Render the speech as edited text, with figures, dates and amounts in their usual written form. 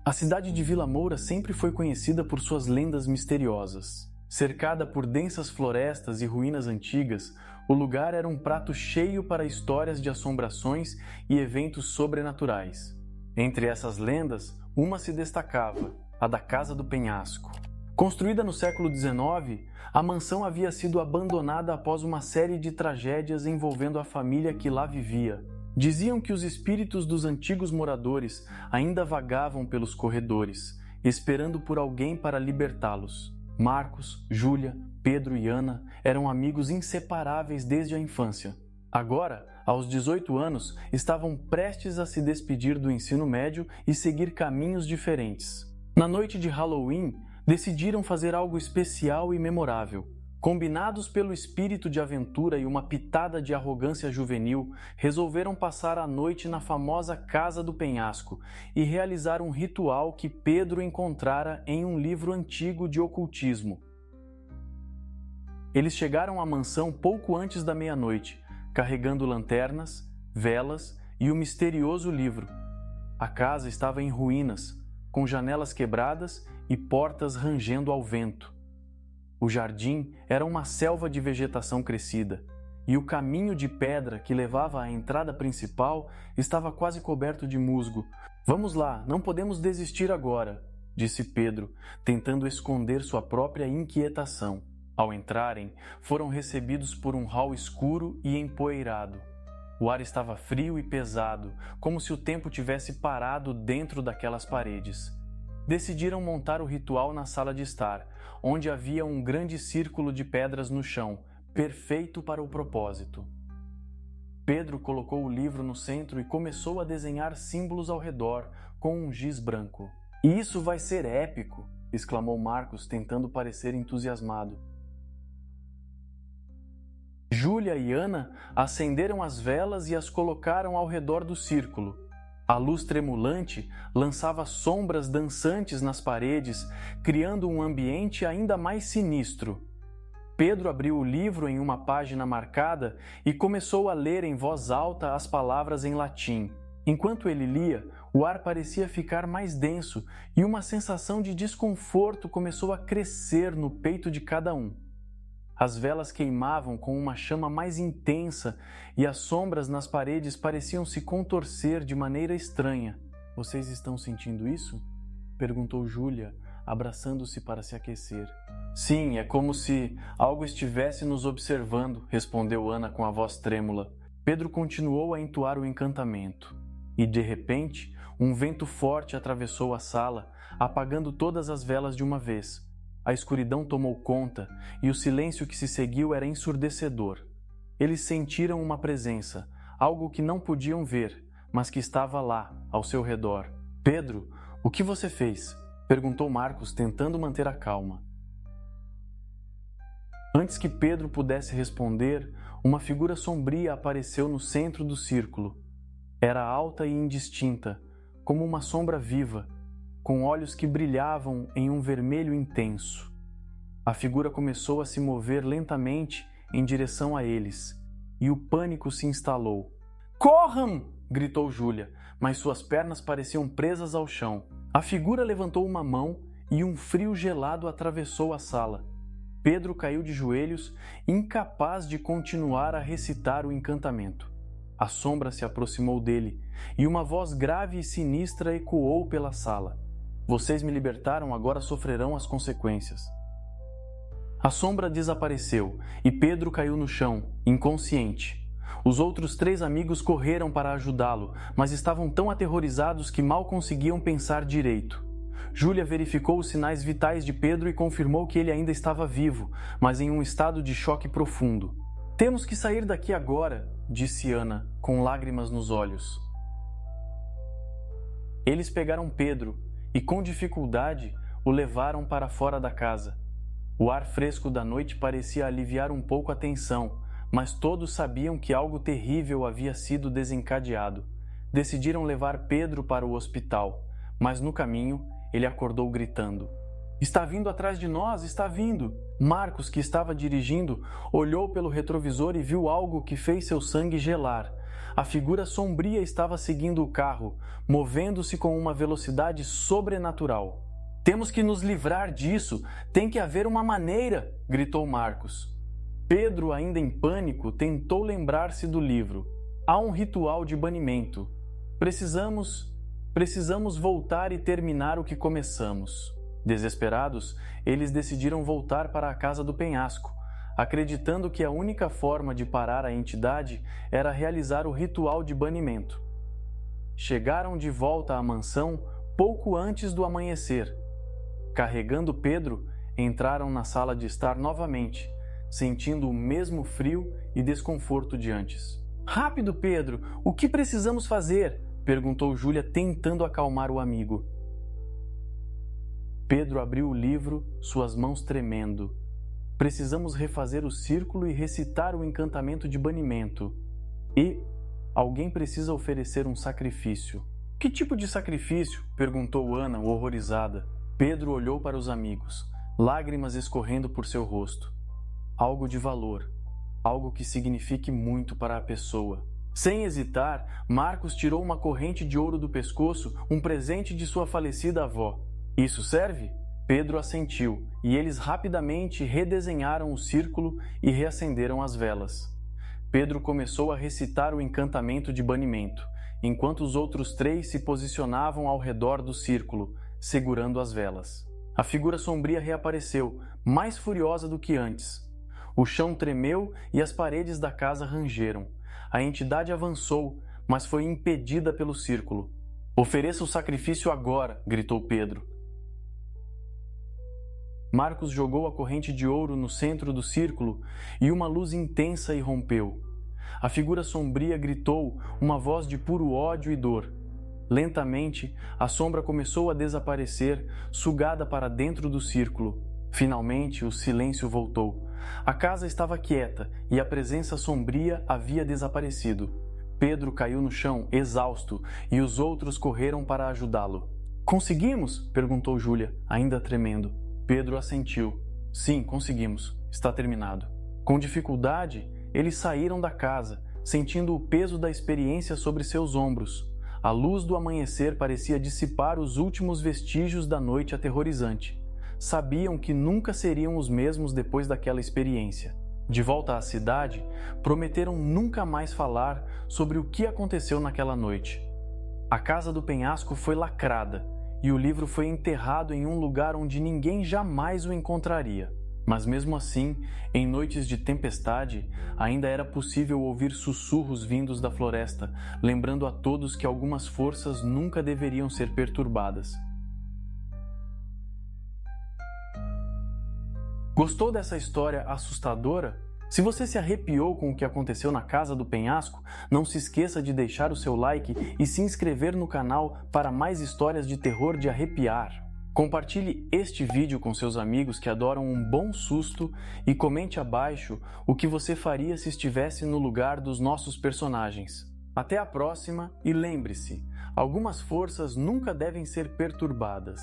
A cidade de Vila Moura sempre foi conhecida por suas lendas misteriosas. Cercada por densas florestas e ruínas antigas, o lugar era um prato cheio para histórias de assombrações e eventos sobrenaturais. Entre essas lendas, uma se destacava, a da Casa do Penhasco. Construída no século XIX, a mansão havia sido abandonada após uma série de tragédias envolvendo a família que lá vivia. Diziam que os espíritos dos antigos moradores ainda vagavam pelos corredores, esperando por alguém para libertá-los. Marcos, Júlia, Pedro e Ana eram amigos inseparáveis desde a infância. Agora, aos 18 anos, estavam prestes a se despedir do ensino médio e seguir caminhos diferentes. Na noite de Halloween, decidiram fazer algo especial e memorável. Combinados pelo espírito de aventura e uma pitada de arrogância juvenil, resolveram passar a noite na famosa Casa do Penhasco e realizar um ritual que Pedro encontrara em um livro antigo de ocultismo. Eles chegaram à mansão pouco antes da meia-noite, carregando lanternas, velas e o misterioso livro. A casa estava em ruínas, com janelas quebradas e portas rangendo ao vento. O jardim era uma selva de vegetação crescida, e o caminho de pedra que levava à entrada principal estava quase coberto de musgo. "Vamos lá, não podemos desistir agora", disse Pedro, tentando esconder sua própria inquietação. Ao entrarem, foram recebidos por um hall escuro e empoeirado. O ar estava frio e pesado, como se o tempo tivesse parado dentro daquelas paredes. Decidiram montar o ritual na sala de estar, onde havia um grande círculo de pedras no chão, perfeito para o propósito. Pedro colocou o livro no centro e começou a desenhar símbolos ao redor com um giz branco. "Isso vai ser épico!", exclamou Marcos, tentando parecer entusiasmado. Júlia e Ana acenderam as velas e as colocaram ao redor do círculo. A luz tremulante lançava sombras dançantes nas paredes, criando um ambiente ainda mais sinistro. Pedro abriu o livro em uma página marcada e começou a ler em voz alta as palavras em latim. Enquanto ele lia, o ar parecia ficar mais denso e uma sensação de desconforto começou a crescer no peito de cada um. As velas queimavam com uma chama mais intensa e as sombras nas paredes pareciam se contorcer de maneira estranha. "Vocês estão sentindo isso?", perguntou Júlia, abraçando-se para se aquecer. "Sim, é como se algo estivesse nos observando", respondeu Ana com a voz trêmula. Pedro continuou a entoar o encantamento. E, de repente, um vento forte atravessou a sala, apagando todas as velas de uma vez. A escuridão tomou conta e o silêncio que se seguiu era ensurdecedor. Eles sentiram uma presença, algo que não podiam ver, mas que estava lá, ao seu redor. "Pedro, o que você fez?", perguntou Marcos, tentando manter a calma. Antes que Pedro pudesse responder, uma figura sombria apareceu no centro do círculo. Era alta e indistinta, como uma sombra viva, com olhos que brilhavam em um vermelho intenso. A figura começou a se mover lentamente em direção a eles, e o pânico se instalou. "Corram!", gritou Júlia, mas suas pernas pareciam presas ao chão. A figura levantou uma mão e um frio gelado atravessou a sala. Pedro caiu de joelhos, incapaz de continuar a recitar o encantamento. A sombra se aproximou dele, e uma voz grave e sinistra ecoou pela sala. "Vocês me libertaram, agora sofrerão as consequências." A sombra desapareceu, e Pedro caiu no chão, inconsciente. Os outros 3 amigos correram para ajudá-lo, mas estavam tão aterrorizados que mal conseguiam pensar direito. Júlia verificou os sinais vitais de Pedro e confirmou que ele ainda estava vivo, mas em um estado de choque profundo. "Temos que sair daqui agora", disse Ana, com lágrimas nos olhos. Eles pegaram Pedro e, com dificuldade, o levaram para fora da casa. O ar fresco da noite parecia aliviar um pouco a tensão, mas todos sabiam que algo terrível havia sido desencadeado. Decidiram levar Pedro para o hospital, mas no caminho ele acordou gritando: "Está vindo atrás de nós, está vindo!" Marcos, que estava dirigindo, olhou pelo retrovisor e viu algo que fez seu sangue gelar. A figura sombria estava seguindo o carro, movendo-se com uma velocidade sobrenatural. "Temos que nos livrar disso! Tem que haver uma maneira!" gritou Marcos. Pedro, ainda em pânico, tentou lembrar-se do livro. "Há um ritual de banimento. Precisamos voltar e terminar o que começamos." Desesperados, eles decidiram voltar para a casa do penhasco, acreditando que a única forma de parar a entidade era realizar o ritual de banimento. Chegaram de volta à mansão pouco antes do amanhecer. Carregando Pedro, entraram na sala de estar novamente, sentindo o mesmo frio e desconforto de antes. "Rápido, Pedro! O que precisamos fazer?" perguntou Júlia, tentando acalmar o amigo. Pedro abriu o livro, suas mãos tremendo. "Precisamos refazer o círculo e recitar o encantamento de banimento. E alguém precisa oferecer um sacrifício." "Que tipo de sacrifício?" perguntou Ana, horrorizada. Pedro olhou para os amigos, lágrimas escorrendo por seu rosto. "Algo de valor, algo que signifique muito para a pessoa." Sem hesitar, Marcos tirou uma corrente de ouro do pescoço, um presente de sua falecida avó. "Isso serve?" Pedro assentiu, e eles rapidamente redesenharam o círculo e reacenderam as velas. Pedro começou a recitar o encantamento de banimento, enquanto os outros 3 se posicionavam ao redor do círculo, segurando as velas. A figura sombria reapareceu, mais furiosa do que antes. O chão tremeu e as paredes da casa rangeram. A entidade avançou, mas foi impedida pelo círculo. "Ofereça o sacrifício agora!" gritou Pedro. Marcos jogou a corrente de ouro no centro do círculo e uma luz intensa irrompeu. A figura sombria gritou, uma voz de puro ódio e dor. Lentamente, a sombra começou a desaparecer, sugada para dentro do círculo. Finalmente, o silêncio voltou. A casa estava quieta e a presença sombria havia desaparecido. Pedro caiu no chão, exausto, e os outros correram para ajudá-lo. "Conseguimos?" perguntou Júlia, ainda tremendo. Pedro assentiu. "Sim, conseguimos. Está terminado." Com dificuldade, eles saíram da casa, sentindo o peso da experiência sobre seus ombros. A luz do amanhecer parecia dissipar os últimos vestígios da noite aterrorizante. Sabiam que nunca seriam os mesmos depois daquela experiência. De volta à cidade, prometeram nunca mais falar sobre o que aconteceu naquela noite. A casa do penhasco foi lacrada e o livro foi enterrado em um lugar onde ninguém jamais o encontraria. Mas mesmo assim, em noites de tempestade, ainda era possível ouvir sussurros vindos da floresta, lembrando a todos que algumas forças nunca deveriam ser perturbadas. Gostou dessa história assustadora? Se você se arrepiou com o que aconteceu na Casa do Penhasco, não se esqueça de deixar o seu like e se inscrever no canal para mais histórias de terror de arrepiar. Compartilhe este vídeo com seus amigos que adoram um bom susto e comente abaixo o que você faria se estivesse no lugar dos nossos personagens. Até a próxima e lembre-se, algumas forças nunca devem ser perturbadas.